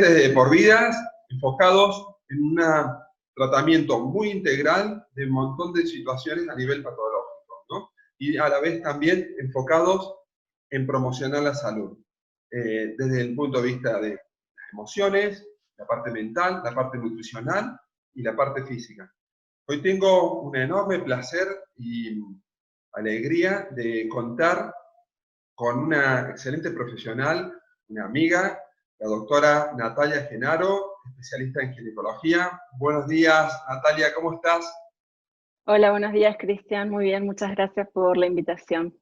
talleres de por vidas enfocados en un tratamiento muy integral de un montón de situaciones a nivel patológico, ¿no? Y a la vez también enfocados en promocionar la salud, desde el punto de vista de las emociones, la parte mental, la parte nutricional y la parte física. Hoy tengo un enorme placer y alegría de contar con una excelente profesional, una amiga, la doctora Natalia Genaro, especialista en ginecología. Buenos días, Natalia, ¿cómo estás? Hola, buenos días, Cristian. Muy bien, muchas gracias por la invitación.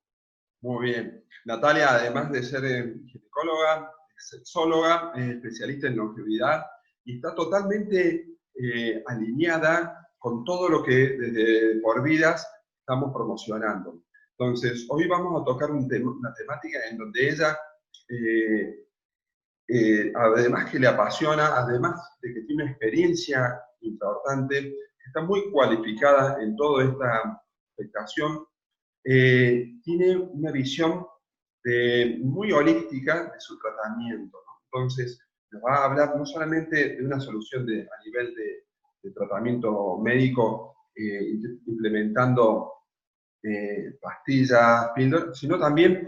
Muy bien. Natalia, además de ser ginecóloga, sexóloga, es especialista en longevidad y está totalmente alineada con todo lo que desde Por Vidas estamos promocionando. Entonces, hoy vamos a tocar una temática en donde ella, además que le apasiona, además de que tiene una experiencia importante, está muy cualificada en toda esta afectación, tiene una visión muy holística de su tratamiento, ¿no? Entonces, nos va a hablar no solamente de una solución a nivel de tratamiento médico, implementando pastillas, píldoras, sino también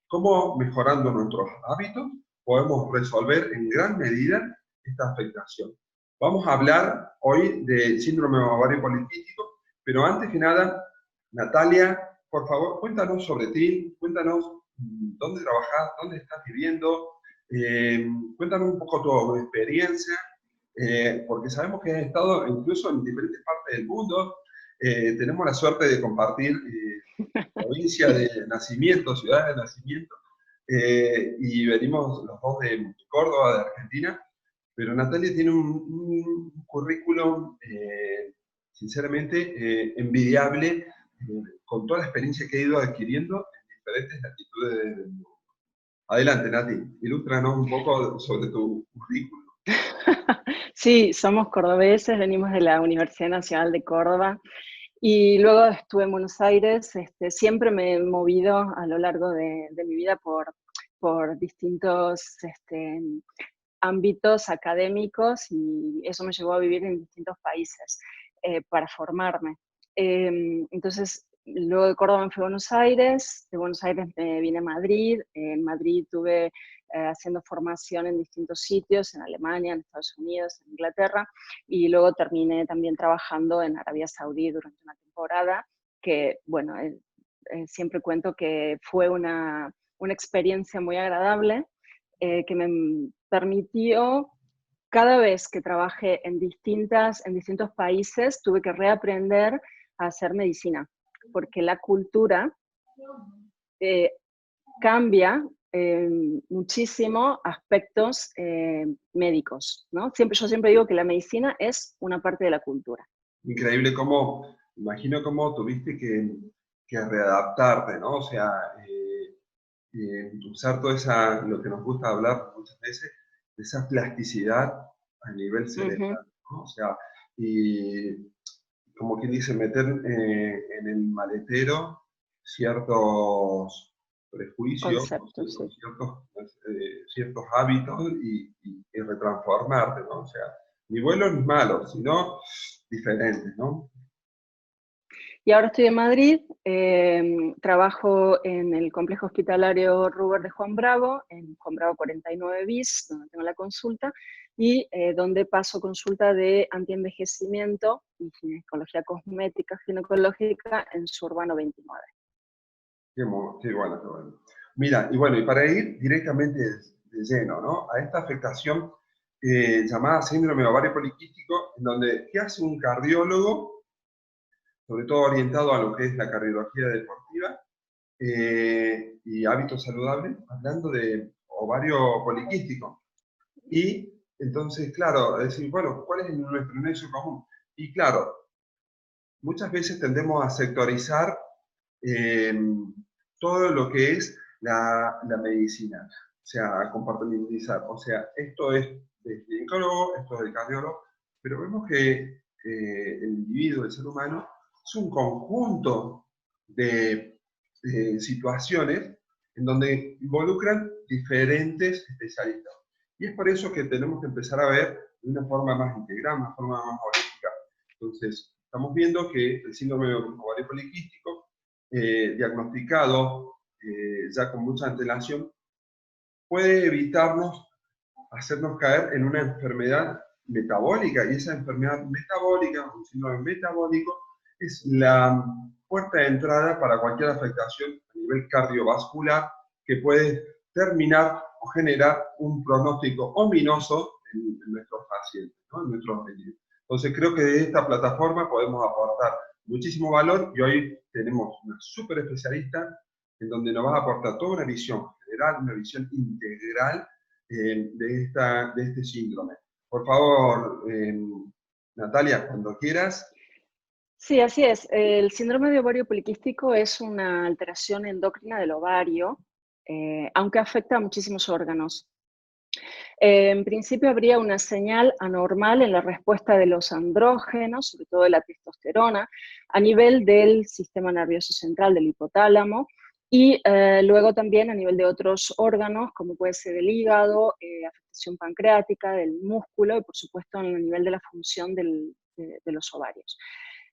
cómo mejorando nuestros hábitos podemos resolver en gran medida esta afectación. Vamos a hablar hoy del síndrome ovario poliquístico, pero antes que nada, Natalia, por favor, cuéntanos sobre ti, cuéntanos dónde trabajas, dónde estás viviendo, cuéntanos un poco tu experiencia, porque sabemos que has estado incluso en diferentes partes del mundo. Tenemos la suerte de compartir provincia de nacimiento, ciudad de nacimiento, y venimos los dos de Córdoba, de Argentina, pero Natalia tiene un currículum, sinceramente, envidiable, con toda la experiencia que ha ido adquiriendo en diferentes latitudes del mundo. Adelante, Nati, ilústranos un poco sobre tu currículum. Sí, somos cordobeses, venimos de la Universidad Nacional de Córdoba y luego estuve en Buenos Aires. Siempre me he movido a lo largo de mi vida por distintos ámbitos académicos y eso me llevó a vivir en distintos países para formarme. Entonces, luego de Córdoba me fui a Buenos Aires, de Buenos Aires me vine a Madrid, en Madrid tuve haciendo formación en distintos sitios, en Alemania, en Estados Unidos, en Inglaterra, y luego terminé también trabajando en Arabia Saudí durante una temporada, que, bueno, siempre cuento que fue una experiencia muy agradable, que me permitió, cada vez que trabajé en distintos países, tuve que reaprender a hacer medicina, porque la cultura cambia muchísimo aspectos médicos, ¿no? Yo siempre digo que la medicina es una parte de la cultura. Increíble cómo, imagino cómo tuviste que readaptarte, ¿no? O sea, usar toda esa, lo que nos gusta hablar muchas veces, de esa plasticidad a nivel cerebral, ¿no? O sea, y como quien dice, meter en el maletero ciertos prejuicios, Conceptos, sí. ciertos hábitos y retransformarte, ¿no? O sea, ni buenos ni malos, sino diferentes, ¿no? Y ahora estoy en Madrid, trabajo en el complejo hospitalario Ruber de Juan Bravo, en Juan Bravo 49 bis, donde tengo la consulta, y donde paso consulta de antienvejecimiento y ginecología cosmética ginecológica en Surbano 29. Qué bueno, qué bueno. Mira, y bueno, y para ir directamente de lleno, ¿no? A esta afectación llamada síndrome ovario poliquístico, en donde, ¿qué hace un cardiólogo? Sobre todo orientado a lo que es la cardiología deportiva y hábitos saludables, hablando de ovario poliquístico. Y entonces, claro, decir, bueno, ¿cuál es nuestro nexo común? Y claro, muchas veces tendemos a sectorizar eh, todo lo que es la medicina, o sea, a compartimentalizar. O sea, esto es del ginecólogo, esto es del cardiólogo, pero vemos que el individuo, el ser humano, es un conjunto de situaciones en donde involucran diferentes especialistas. Y es por eso que tenemos que empezar a ver de una forma más integral, una forma más holística. Entonces, estamos viendo que el síndrome de ovario poliquístico, diagnosticado ya con mucha antelación, puede evitarnos hacernos caer en una enfermedad metabólica, y esa enfermedad metabólica, un síndrome metabólico, es la puerta de entrada para cualquier afectación a nivel cardiovascular que puede terminar o generar un pronóstico ominoso en nuestros pacientes, ¿no? En nuestros pacientes. Entonces creo que de esta plataforma podemos aportar muchísimo valor, y hoy tenemos una súper especialista en donde nos va a aportar toda una visión general, una visión integral de este síndrome. Por favor, Natalia, cuando quieras. Sí, así es. El síndrome de ovario poliquístico es una alteración endocrina del ovario, aunque afecta a muchísimos órganos. En principio habría una señal anormal en la respuesta de los andrógenos, sobre todo de la testosterona, a nivel del sistema nervioso central, del hipotálamo, y luego también a nivel de otros órganos, como puede ser el hígado, afectación pancreática, del músculo y por supuesto a nivel de la función de los ovarios.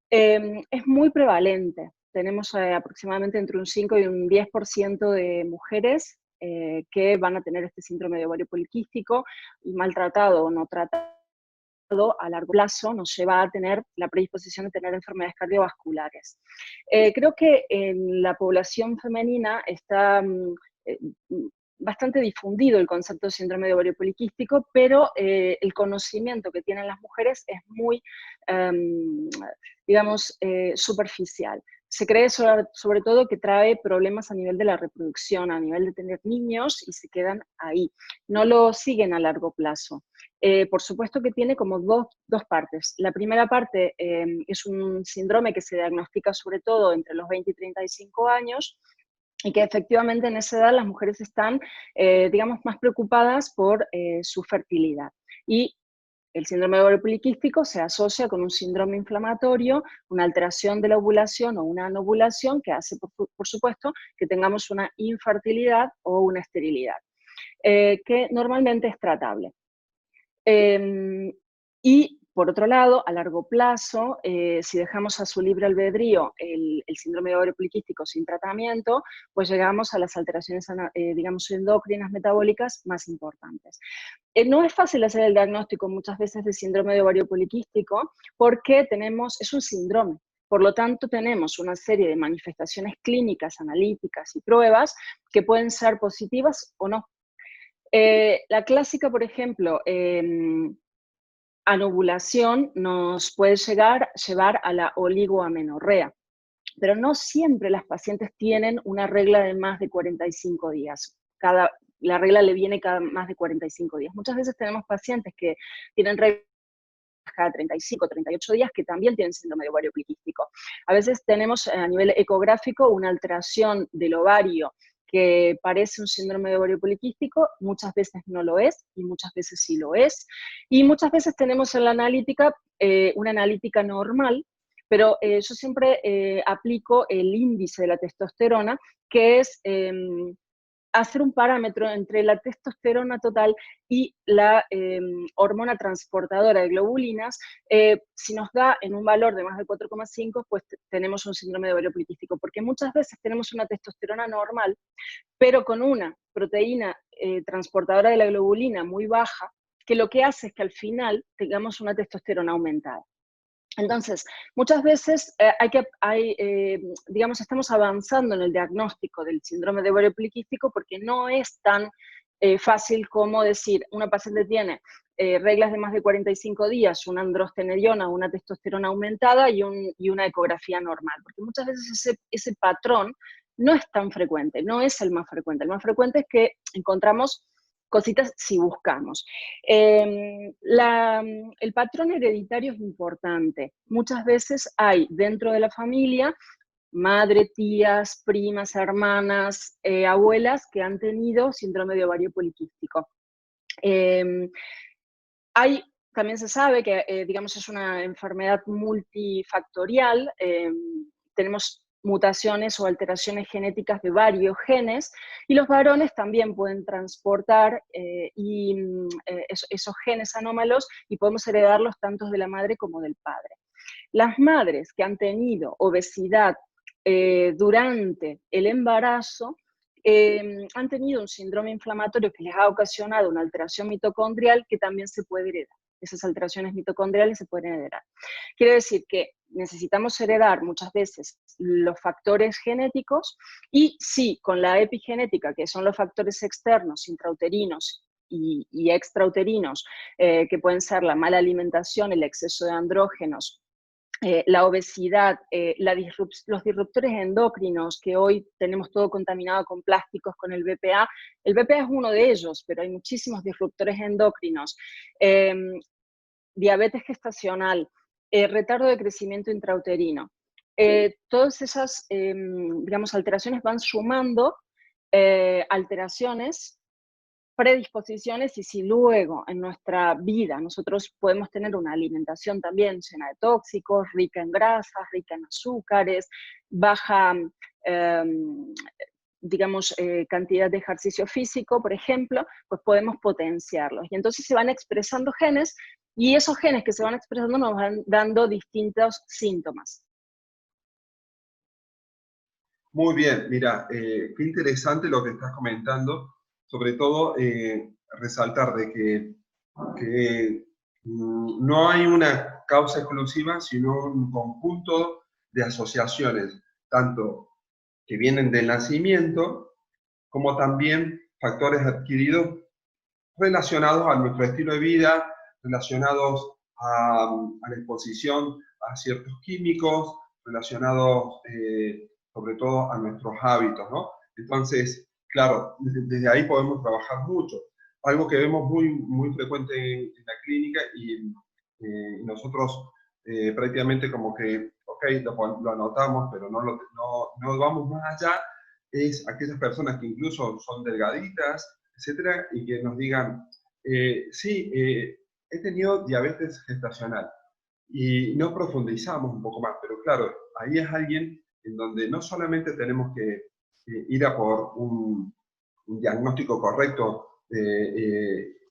Es muy prevalente. Tenemos aproximadamente entre un 5 y un 10% de mujeres que van a tener este síndrome de ovario poliquístico, y maltratado o no tratado a largo plazo nos lleva a tener la predisposición de tener enfermedades cardiovasculares. Creo que en la población femenina está eh, bastante difundido el concepto de síndrome de ovario poliquístico, pero el conocimiento que tienen las mujeres es muy, digamos, superficial. Se cree sobre todo que trae problemas a nivel de la reproducción, a nivel de tener niños, y se quedan ahí. No lo siguen a largo plazo. Por supuesto que tiene como dos partes. La primera parte es un síndrome que se diagnostica sobre todo entre los 20 y 35 años, y que efectivamente en esa edad las mujeres están, digamos, más preocupadas por su fertilidad. Y el síndrome de ovario poliquístico se asocia con un síndrome inflamatorio, una alteración de la ovulación o una anovulación que hace, por supuesto, que tengamos una infertilidad o una esterilidad, que normalmente es tratable. Y por otro lado, a largo plazo, si dejamos a su libre albedrío el síndrome de ovario poliquístico sin tratamiento, pues llegamos a las alteraciones, digamos, endocrinas metabólicas más importantes. No es fácil hacer el diagnóstico muchas veces de síndrome de ovario poliquístico porque es un síndrome. Por lo tanto, tenemos una serie de manifestaciones clínicas, analíticas y pruebas que pueden ser positivas o no. La clásica, por ejemplo, anovulación nos puede llevar a la oligoamenorrea, pero no siempre las pacientes tienen una regla de más de 45 días. La regla le viene cada más de 45 días. Muchas veces tenemos pacientes que tienen reglas cada 35, 38 días que también tienen síndrome de ovario poliquístico. A veces tenemos a nivel ecográfico una alteración del ovario que parece un síndrome de ovario poliquístico, muchas veces no lo es y muchas veces sí lo es. Y muchas veces tenemos en la analítica una analítica normal, pero yo siempre aplico el índice de la testosterona, que es hacer un parámetro entre la testosterona total y la hormona transportadora de globulinas. Si nos da en un valor de más de 4,5, pues tenemos un síndrome de ovario poliquístico, porque muchas veces tenemos una testosterona normal, pero con una proteína transportadora de la globulina muy baja, que lo que hace es que al final tengamos una testosterona aumentada. Entonces, muchas veces digamos, estamos avanzando en el diagnóstico del síndrome de ovario poliquístico porque no es tan fácil como decir, una paciente tiene reglas de más de 45 días, una androstenediona, una testosterona aumentada y una ecografía normal, porque muchas veces ese patrón no es tan frecuente, no es el más frecuente. El más frecuente es que encontramos cositas si buscamos. El patrón hereditario es importante. Muchas veces hay dentro de la familia madre, tías, primas, hermanas, abuelas que han tenido síndrome de ovario poliquístico. También se sabe que, digamos, es una enfermedad multifactorial. Tenemos mutaciones o alteraciones genéticas de varios genes, y los varones también pueden transportar esos genes anómalos y podemos heredarlos tanto de la madre como del padre. Las madres que han tenido obesidad durante el embarazo han tenido un síndrome inflamatorio que les ha ocasionado una alteración mitocondrial que también se puede heredar. Esas alteraciones mitocondriales se pueden heredar. Quiere decir que necesitamos heredar muchas veces los factores genéticos y sí, con la epigenética, que son los factores externos, intrauterinos y extrauterinos, que pueden ser la mala alimentación, el exceso de andrógenos, la obesidad, los disruptores endocrinos, que hoy tenemos todo contaminado con plásticos, con el BPA. El BPA es uno de ellos, pero hay muchísimos disruptores endocrinos. Diabetes gestacional, retardo de crecimiento intrauterino. Todas esas, digamos, alteraciones van sumando alteraciones, predisposiciones, y si luego en nuestra vida nosotros podemos tener una alimentación también llena de tóxicos, rica en grasas, rica en azúcares, baja, digamos, cantidad de ejercicio físico, por ejemplo, pues podemos potenciarlos. Y entonces se van expresando genes, y esos genes que se van expresando nos van dando distintos síntomas. Muy bien, mira, qué interesante lo que estás comentando, sobre todo resaltar de que no hay una causa exclusiva, sino un conjunto de asociaciones, tanto que vienen del nacimiento, como también factores adquiridos relacionados a nuestro estilo de vida, relacionados a la exposición a ciertos químicos, relacionados sobre todo a nuestros hábitos, ¿no? Entonces, claro, desde ahí podemos trabajar mucho. Algo que vemos muy frecuente en la clínica y nosotros prácticamente como que, ok, lo anotamos, pero no vamos más allá, es aquellas personas que incluso son delgaditas, etcétera, y que nos digan, sí, he tenido diabetes gestacional, y no profundizamos un poco más, pero claro, ahí es alguien en donde no solamente tenemos que ir a por un diagnóstico correcto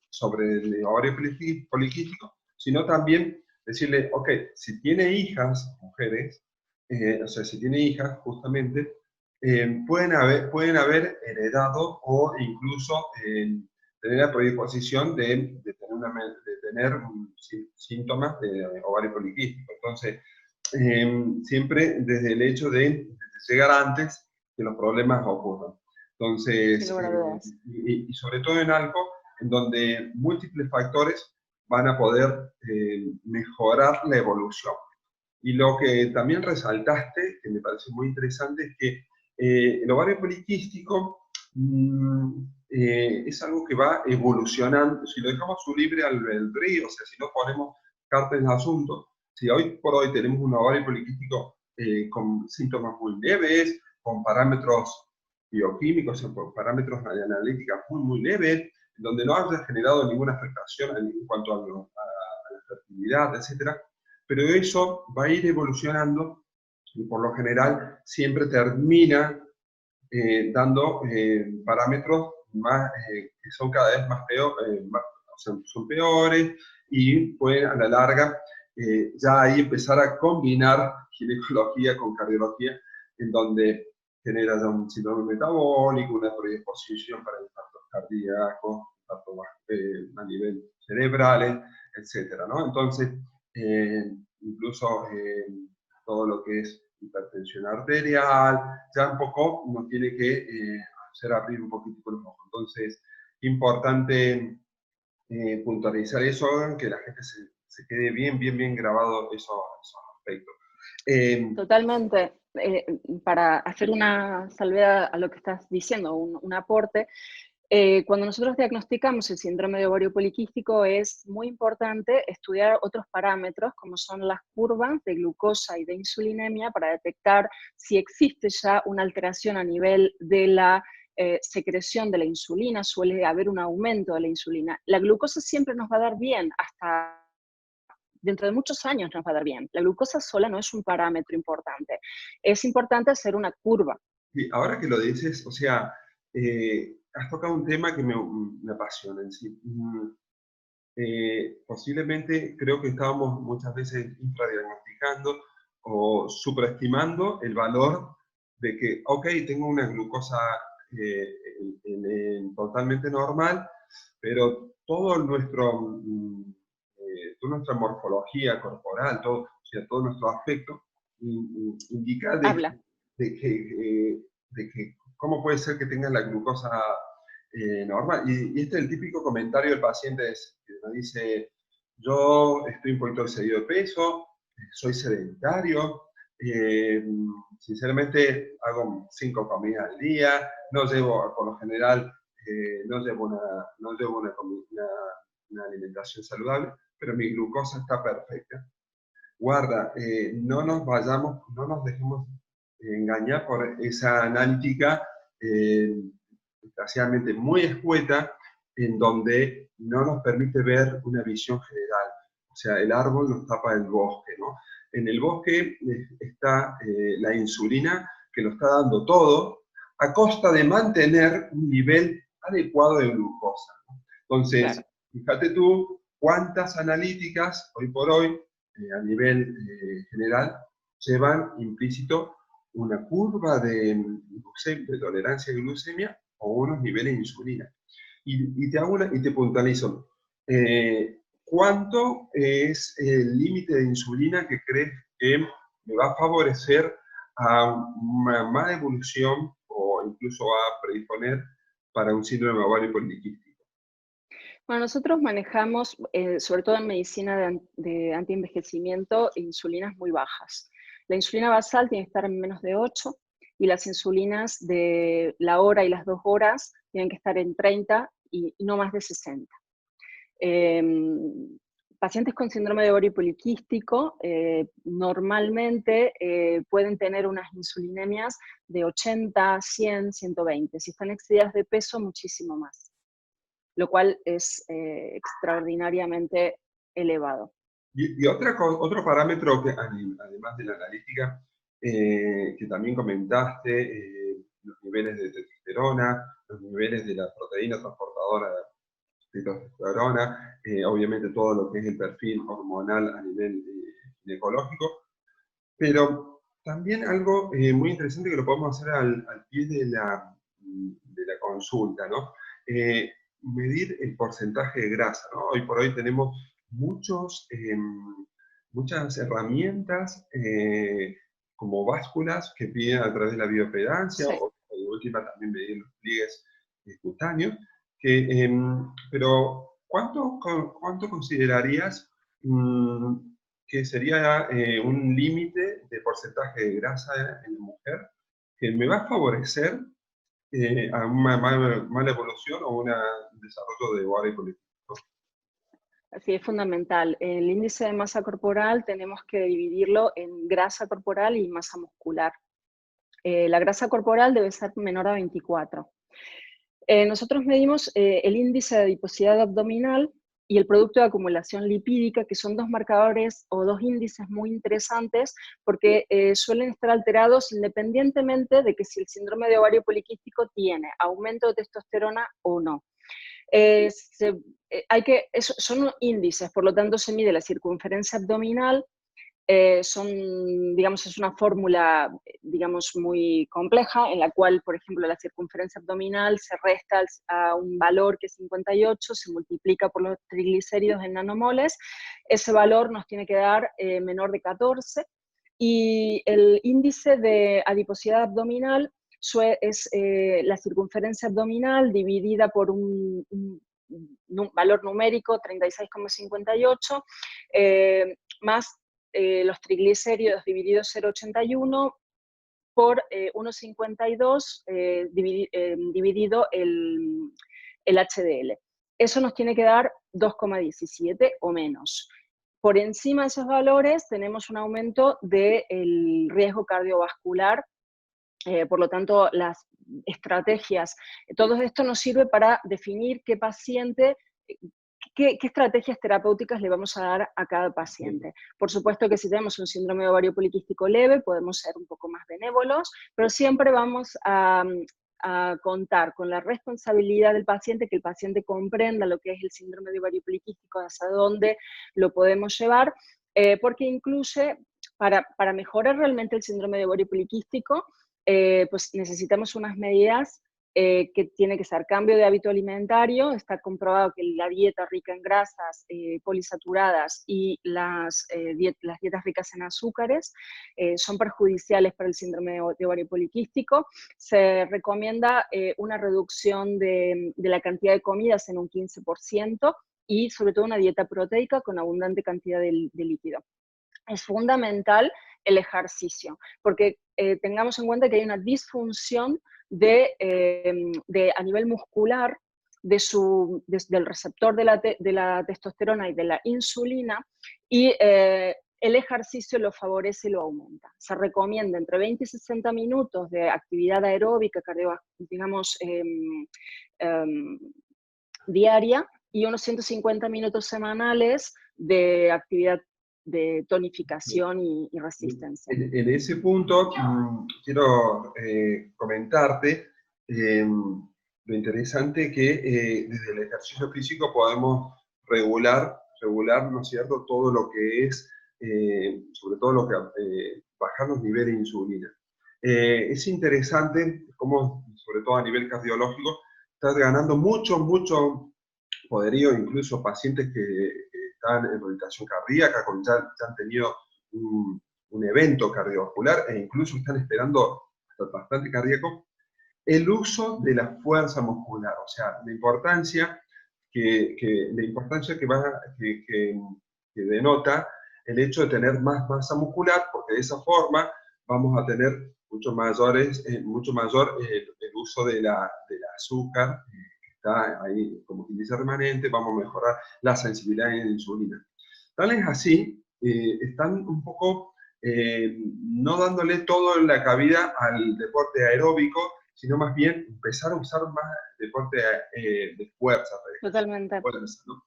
sobre el ovario poliquístico, sino también decirle, ok, si tiene hijas, mujeres, o sea, si tiene hijas, justamente, pueden haber heredado o incluso tener la predisposición de tener síntomas de ovario poliquístico. Entonces, siempre desde el hecho de llegar antes que los problemas ocurran. Entonces, y sobre todo en algo en donde múltiples factores van a poder mejorar la evolución. Y lo que también resaltaste, que me parece muy interesante, es que el ovario poliquístico es algo que va evolucionando. Si lo dejamos su libre albedrío, o sea, si no ponemos cartas en el asunto, si hoy por hoy tenemos un ovario poliquístico con síntomas muy leves, con parámetros bioquímicos, con parámetros analíticos muy leves, donde no haya generado ninguna afectación en cuanto a la fertilidad, etcétera, pero eso va a ir evolucionando y por lo general siempre termina dando parámetros que son cada vez más peores, o sea, son peores, y pueden a la larga ya ahí empezar a combinar ginecología con cardiología, en donde genera ya un síndrome metabólico, una predisposición para infartos cardíacos, infartos a nivel cerebrales, etcétera, ¿no? Entonces, incluso todo lo que es hipertensión arterial, ya un poco nos tiene que hacer abrir un poquito los ojos. Entonces, importante puntualizar eso, que la gente se quede bien grabado esos aspectos. Totalmente. Para hacer una salvedad a lo que estás diciendo, un aporte, cuando nosotros diagnosticamos el síndrome de ovario poliquístico es muy importante estudiar otros parámetros como son las curvas de glucosa y de insulinemia para detectar si existe ya una alteración a nivel de la secreción de la insulina. Suele haber un aumento de la insulina. La glucosa siempre nos va a dar bien hasta dentro de muchos años nos va a dar bien. La glucosa sola no es un parámetro importante. Es importante hacer una curva. Y ahora que lo dices, o sea, has tocado un tema que me apasiona en sí. Posiblemente creo que estábamos muchas veces infradiagnosticando o superestimando el valor de que, ok, tengo una glucosa totalmente normal, pero toda nuestra morfología corporal, todo, o sea, todo nuestro aspecto indica Habla. de que cómo puede ser que tengas la glucosa normal. Y este es el típico comentario del paciente, que nos dice, yo estoy un poquito excedido de peso, soy sedentario, eh, sinceramente hago 5 comidas al día, no llevo, por lo general, una alimentación saludable, pero mi glucosa está perfecta. Guarda, no nos dejemos engañar por esa analítica eh, desgraciadamente muy escueta, en donde no nos permite ver una visión general. O sea, el árbol nos tapa el bosque, ¿no? En el bosque está la insulina que lo está dando todo a costa de mantener un nivel adecuado de glucosa, ¿no? Entonces, Claro. fíjate tú cuántas analíticas hoy por hoy, a nivel general, llevan implícito una curva de tolerancia a glucemia o unos niveles de insulina. Y te puntualizo, ¿cuánto es el límite de insulina que crees que me va a favorecer a una mala evolución o incluso a predisponer para un síndrome ovario poliquístico? Bueno, nosotros manejamos, sobre todo en medicina de antienvejecimiento, insulinas muy bajas. La insulina basal tiene que estar en menos de 8 y las insulinas de la hora y las 2 horas tienen que estar en 30 y no más de 60. Pacientes con síndrome de ovario poliquístico normalmente pueden tener unas insulinemias de 80, 100, 120. Si están excedidas de peso, muchísimo más, lo cual es extraordinariamente elevado. Y otro parámetro que, además de la analítica, que también comentaste, los niveles de testosterona, los niveles de la proteína transportadora de testosterona, obviamente todo lo que es el perfil hormonal a nivel ginecológico, pero también algo muy interesante que lo podemos hacer al pie de la consulta, ¿no? Medir el porcentaje de grasa, ¿no? Hoy por hoy tenemos muchas herramientas como básculas que piden a través de la bioimpedancia Sí. o de última también medir los pliegues cutáneos, pero ¿cuánto considerarías que sería un límite de porcentaje de grasa en la mujer que me va a favorecer a una mala evolución o un desarrollo de ovario poliquístico? Así es fundamental. El índice de masa corporal tenemos que dividirlo en grasa corporal y masa muscular. La grasa corporal debe ser menor a 24. Nosotros medimos el índice de adiposidad abdominal y el producto de acumulación lipídica, que son dos marcadores o dos índices muy interesantes porque suelen estar alterados independientemente de que si el síndrome de ovario poliquístico tiene aumento de testosterona o no. Son índices, por lo tanto se mide la circunferencia abdominal. Digamos, es una fórmula, digamos, muy compleja, en la cual, por ejemplo, la circunferencia abdominal se resta a un valor que es 58, se multiplica por los triglicéridos en nanomoles, ese valor nos tiene que dar menor de 14, y el índice de adiposidad abdominal es la circunferencia abdominal dividida por un valor numérico, 36,58, más los triglicéridos divididos 0,81 por 1,52 dividido el HDL. Eso nos tiene que dar 2,17 o menos. Por encima de esos valores tenemos un aumento del riesgo cardiovascular. Por lo tanto, las estrategias, todo esto nos sirve para definir qué paciente, ¿qué estrategias terapéuticas le vamos a dar a cada paciente? Por supuesto que si tenemos un síndrome de ovario poliquístico leve, podemos ser un poco más benévolos, pero siempre vamos a contar con la responsabilidad del paciente, que el paciente comprenda lo que es el síndrome de ovario poliquístico, hasta dónde lo podemos llevar, porque incluye, para mejorar realmente el síndrome de ovario poliquístico, pues necesitamos unas medidas que tiene que ser cambio de hábito alimentario. Está comprobado que la dieta rica en grasas polisaturadas y las dietas ricas en azúcares son perjudiciales para el síndrome de ovario poliquístico. Se recomienda una reducción de la cantidad de comidas en un 15% y sobre todo una dieta proteica con abundante cantidad de líquido. Es fundamental el ejercicio, porque tengamos en cuenta que hay una disfunción a nivel muscular del receptor de la testosterona y de la insulina, y el ejercicio lo favorece y lo aumenta. Se recomienda entre 20 y 60 minutos de actividad aeróbica, digamos, diaria, y unos 150 minutos semanales de actividad de tonificación y resistencia. En ese punto, quiero comentarte lo interesante que desde el ejercicio físico podemos regular, ¿no es cierto?, todo lo que es, sobre todo lo que bajar los niveles de insulina. Es interesante cómo, sobre todo a nivel cardiológico, estás ganando mucho poderío, incluso pacientes que están en rehabilitación cardíaca, ya han tenido un evento cardiovascular e incluso están esperando hasta bastante cardíaco, el uso de la fuerza muscular, o sea, la importancia que denota el hecho de tener más masa muscular, porque de esa forma vamos a tener mucho mayor el uso de la azúcar, está ahí como quien dice remanente, vamos a mejorar la sensibilidad en la insulina. Tal es así, están un poco no dándole toda la cabida al deporte aeróbico, sino más bien empezar a usar más deporte de fuerza. Totalmente. Fuerza, ¿no?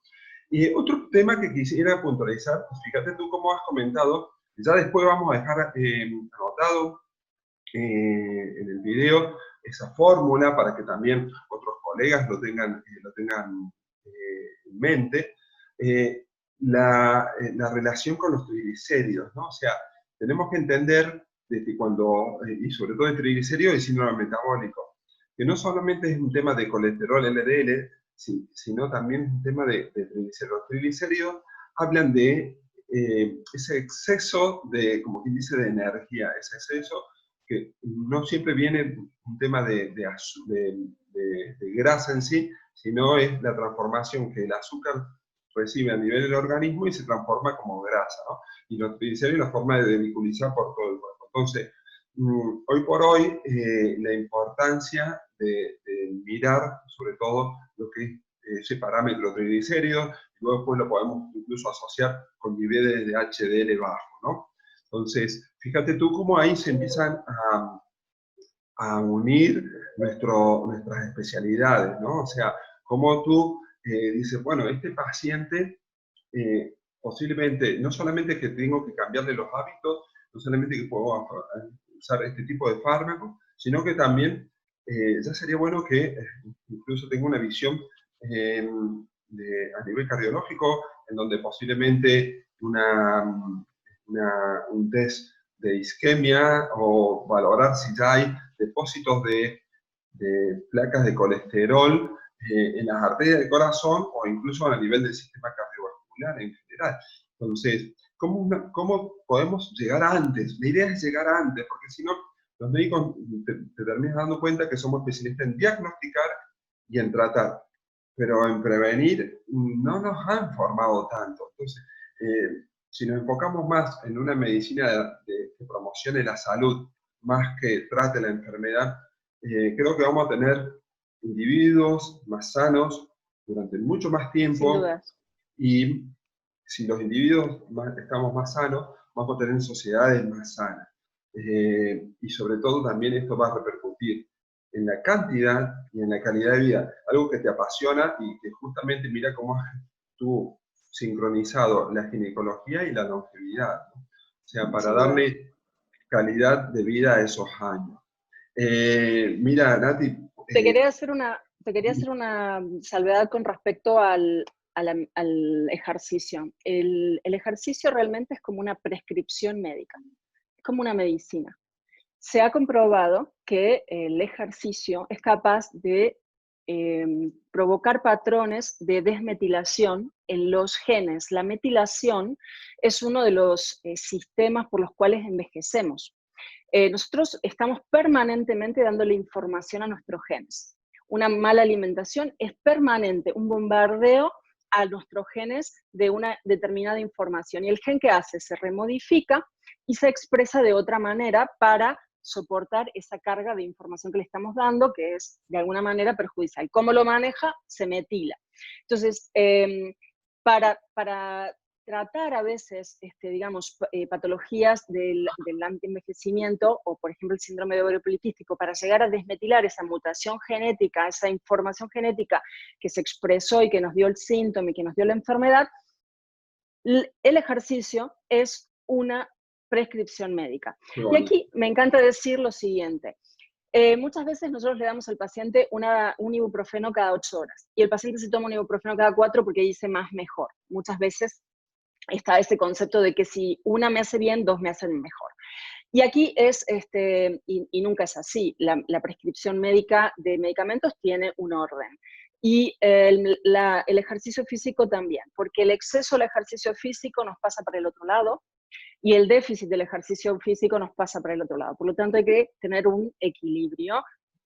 Y otro tema que quisiera puntualizar, pues fíjate tú cómo has comentado, ya después vamos a dejar anotado en el video esa fórmula para que también otros colegas lo tengan en mente, la relación con los triglicéridos, ¿no? O sea, tenemos que entender de que cuando, y sobre todo el triglicérido y síndrome metabólico, que no solamente es un tema de colesterol LDL, sino también es un tema de triglicéridos. Los triglicéridos hablan de ese exceso de, como quien dice, de energía, ese exceso que no siempre viene un tema de grasa en sí, sino es la transformación que el azúcar recibe a nivel del organismo y se transforma como grasa, ¿no? Y los triglicéridos es la forma de vehiculizar por todo el cuerpo. Entonces, hoy por hoy, la importancia de mirar sobre todo lo que es ese parámetro triglicéridos, y luego después lo podemos incluso asociar con niveles de HDL bajo, ¿no? Entonces, fíjate tú cómo ahí se empiezan a unir nuestras especialidades, ¿no? O sea, cómo tú dices, bueno, este paciente posiblemente, no solamente que tengo que cambiarle los hábitos, no solamente que puedo usar este tipo de fármacos, sino que también ya sería bueno que incluso tenga una visión a nivel cardiológico, en donde posiblemente un test de isquemia o valorar si ya hay depósitos de placas de colesterol en las arterias del corazón o incluso a nivel del sistema cardiovascular en general. Entonces, ¿cómo podemos llegar antes? La idea es llegar antes, porque si no, los médicos te terminas dando cuenta que somos especialistas en diagnosticar y en tratar, pero en prevenir no nos han formado tanto. Entonces, si nos enfocamos más en una medicina que promocione la salud más que trate la enfermedad, creo que vamos a tener individuos más sanos durante mucho más tiempo. Sin duda. Y si los individuos estamos más sanos, vamos a tener sociedades más sanas. Y sobre todo también esto va a repercutir en la cantidad y en la calidad de vida, algo que te apasiona y que justamente mira cómo has estuvo sincronizado la ginecología y la longevidad, ¿no? O sea, para Sin duda. darle calidad de vida a esos años. Mira, Nati, Te quería hacer una salvedad con respecto al ejercicio. El ejercicio realmente es como una prescripción médica, es como una medicina. Se ha comprobado que el ejercicio es capaz de provocar patrones de desmetilación en los genes. La metilación es uno de los sistemas por los cuales envejecemos. Nosotros estamos permanentemente dándole información a nuestros genes. Una mala alimentación es permanente, un bombardeo a nuestros genes de una determinada información. Y el gen que hace se remodifica y se expresa de otra manera para soportar esa carga de información que le estamos dando, que es de alguna manera perjudicial. ¿Cómo lo maneja? Se metila. Entonces, para tratar a veces, digamos, patologías del antienvejecimiento o, por ejemplo, el síndrome de ovario poliquístico, para llegar a desmetilar esa mutación genética, esa información genética que se expresó y que nos dio el síntoma y que nos dio la enfermedad, el ejercicio es una prescripción médica. Y bueno, aquí me encanta decir lo siguiente. Muchas veces nosotros le damos al paciente un ibuprofeno cada 8 horas y el paciente se toma un ibuprofeno cada 4 porque dice más mejor. Muchas veces está ese concepto de que si una me hace bien, 2 me hacen mejor. Y aquí y nunca es así, la prescripción médica de medicamentos tiene un orden. Y el ejercicio físico también, porque el exceso del ejercicio físico nos pasa para el otro lado y el déficit del ejercicio físico nos pasa para el otro lado. Por lo tanto, hay que tener un equilibrio,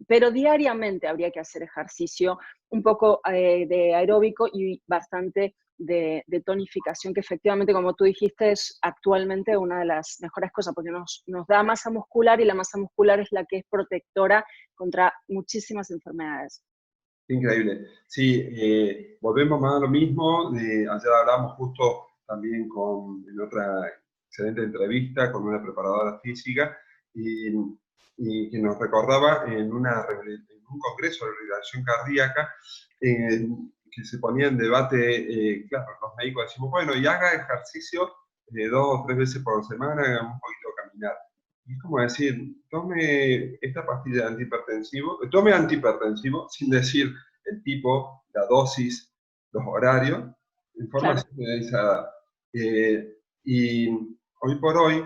pero diariamente habría que hacer ejercicio, un poco de aeróbico y bastante de tonificación, que efectivamente, como tú dijiste, es actualmente una de las mejores cosas, porque nos da masa muscular y la masa muscular es la que es protectora contra muchísimas enfermedades. increíble. Sí, volvemos más a lo mismo. Ayer hablamos justo también en otra excelente entrevista con una preparadora física y que nos recordaba en un congreso de rehabilitación cardíaca que se ponía en debate, claro, los médicos decimos, bueno, y haga ejercicio 2 o 3 veces por semana, haga un poquito de caminar. Y es como decir, tome esta pastilla de antihipertensivo, tome antihipertensivo sin decir el tipo, la dosis, los horarios, en forma Claro. generalizada. Y hoy por hoy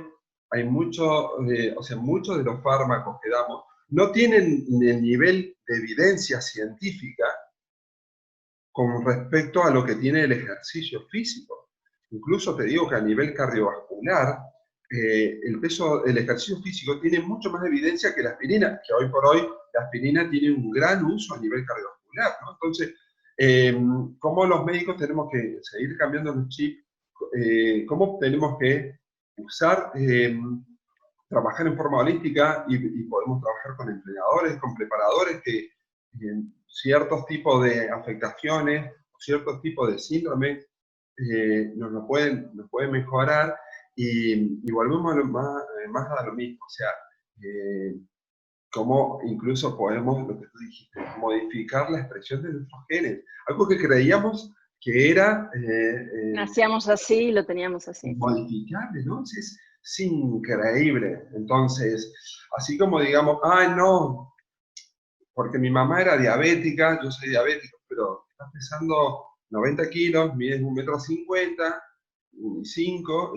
hay o sea, muchos de los fármacos que damos no tienen el nivel de evidencia científica con respecto a lo que tiene el ejercicio físico. Incluso te digo que a nivel cardiovascular, el ejercicio físico tiene mucho más evidencia que la aspirina, que hoy por hoy la aspirina tiene un gran uso a nivel cardiovascular, ¿no? Entonces, ¿cómo los médicos tenemos que seguir cambiando los chips? ¿Cómo tenemos que usar, trabajar en forma holística y podemos trabajar con entrenadores, con preparadores que ciertos tipos de afectaciones, ciertos tipos de síndromes nos pueden mejorar y volvemos más a lo mismo, o sea, cómo incluso podemos, lo que tú dijiste, modificar la expresión de nuestros genes, algo que creíamos que era Nacíamos así y lo teníamos así, sí. modificable, ¿no? Es increíble. Entonces, así como digamos, ay, no, porque mi mamá era diabética, yo soy diabético, pero estás pesando 90 kilos, mides 1,50 m, 5,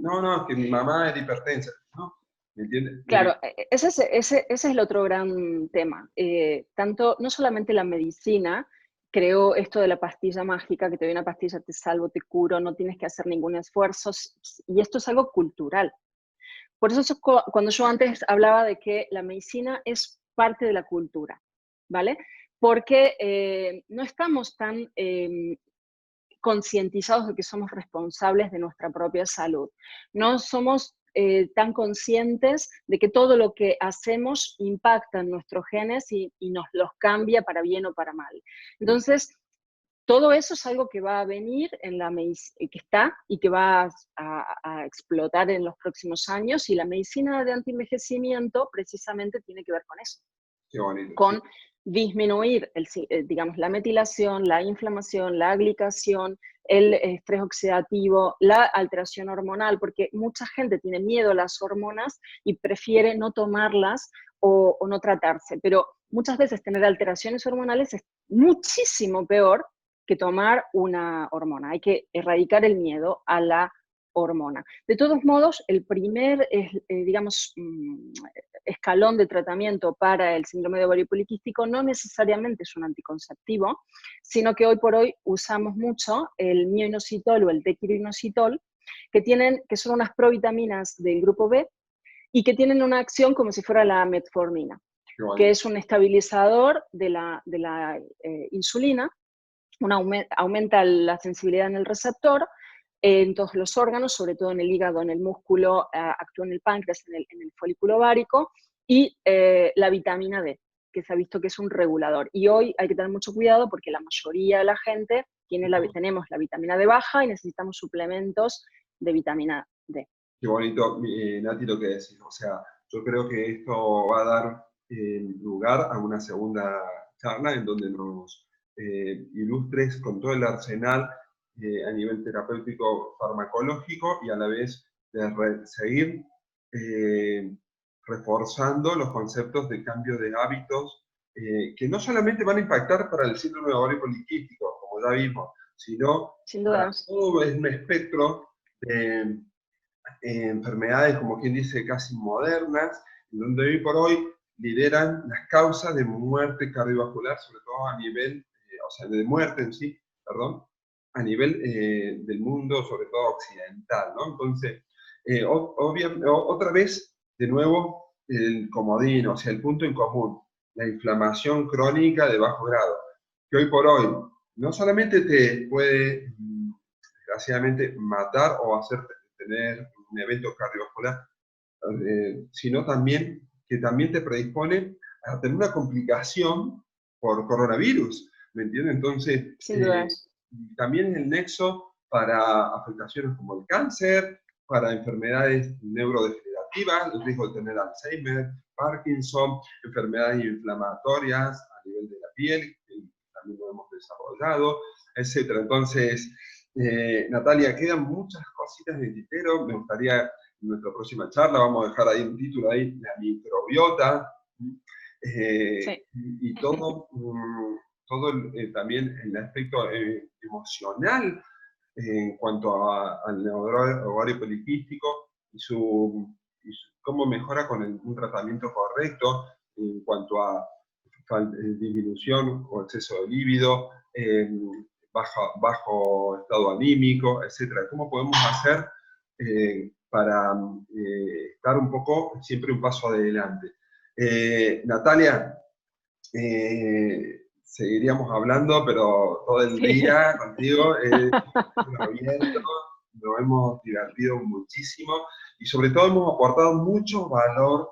no, es que mi mamá era hipertensa, ¿no? ¿Me entiendes? Claro, ese es el otro gran tema. No solamente la medicina creó esto de la pastilla mágica, que te doy una pastilla, te salvo, te curo, no tienes que hacer ningún esfuerzo, y esto es algo cultural. Por eso cuando yo antes hablaba de que la medicina es parte de la cultura, ¿vale? Porque no estamos tan concientizados de que somos responsables de nuestra propia salud. No somos tan conscientes de que todo lo que hacemos impacta en nuestros genes y nos los cambia para bien o para mal. Entonces, todo eso es algo que va a venir en la que está y que va a explotar en los próximos años, y la medicina de antienvejecimiento precisamente tiene que ver con eso. Qué bonito, sí. con disminuir, digamos, la metilación, la inflamación, la glicación, el estrés oxidativo, la alteración hormonal, porque mucha gente tiene miedo a las hormonas y prefiere no tomarlas o no tratarse, pero muchas veces tener alteraciones hormonales es muchísimo peor que tomar una hormona. Hay que erradicar el miedo a la hormona. De todos modos, el primer, digamos, escalón de tratamiento para el síndrome de ovario poliquístico no necesariamente es un anticonceptivo, sino que hoy por hoy usamos mucho el mioinositol o el tequiroinositol, que son unas provitaminas del grupo B y que tienen una acción como si fuera la metformina, que es un estabilizador de la insulina, aumenta la sensibilidad en el receptor, en todos los órganos, sobre todo en el hígado, en el músculo, actúa en el páncreas, en el folículo ovárico, y la vitamina D, que se ha visto que es un regulador. Y hoy hay que tener mucho cuidado porque la mayoría de la gente tenemos la vitamina D baja y necesitamos suplementos de vitamina D. Qué bonito, Nati, lo que decís. O sea, yo creo que esto va a dar lugar a una segunda charla en donde nos ilustres con todo el arsenal a nivel terapéutico farmacológico y a la vez de seguir eh, reforzando los conceptos de cambio de hábitos que no solamente van a impactar para el síndrome de ovario poliquístico, como ya vimos, sino Sin para dudas. todo un espectro de enfermedades, como quien dice, casi modernas, donde hoy por hoy lideran las causas de muerte cardiovascular, sobre todo a nivel, o sea, de muerte en sí, perdón, a nivel del mundo, sobre todo occidental, ¿no? Entonces, otra vez, de nuevo, el comodín, o sea, el punto en común, la inflamación crónica de bajo grado, que hoy por hoy no solamente te puede, desgraciadamente, matar o hacerte tener un evento cardiovascular, sino también que también te predispone a tener una complicación por coronavirus, ¿me entiendes? Entonces, Sin dudas. también es el nexo para afectaciones como el cáncer, para enfermedades neurodegenerativas, el riesgo de tener Alzheimer, Parkinson, enfermedades inflamatorias a nivel de la piel, que también lo hemos desarrollado, etc. Entonces, Natalia, quedan muchas cositas en el tintero. Me gustaría en nuestra próxima charla, vamos a dejar ahí un título ahí, la microbiota, Sí. y todo, todo también el aspecto emocional en cuanto al ovario poliquístico cómo mejora con un tratamiento correcto en cuanto a disminución o exceso de líbido, bajo estado anímico, etcétera. ¿Cómo podemos hacer para estar un poco siempre un paso adelante? Natalia, seguiríamos hablando, pero todo el Sí. día contigo abierto, nos hemos divertido muchísimo y sobre todo hemos aportado mucho valor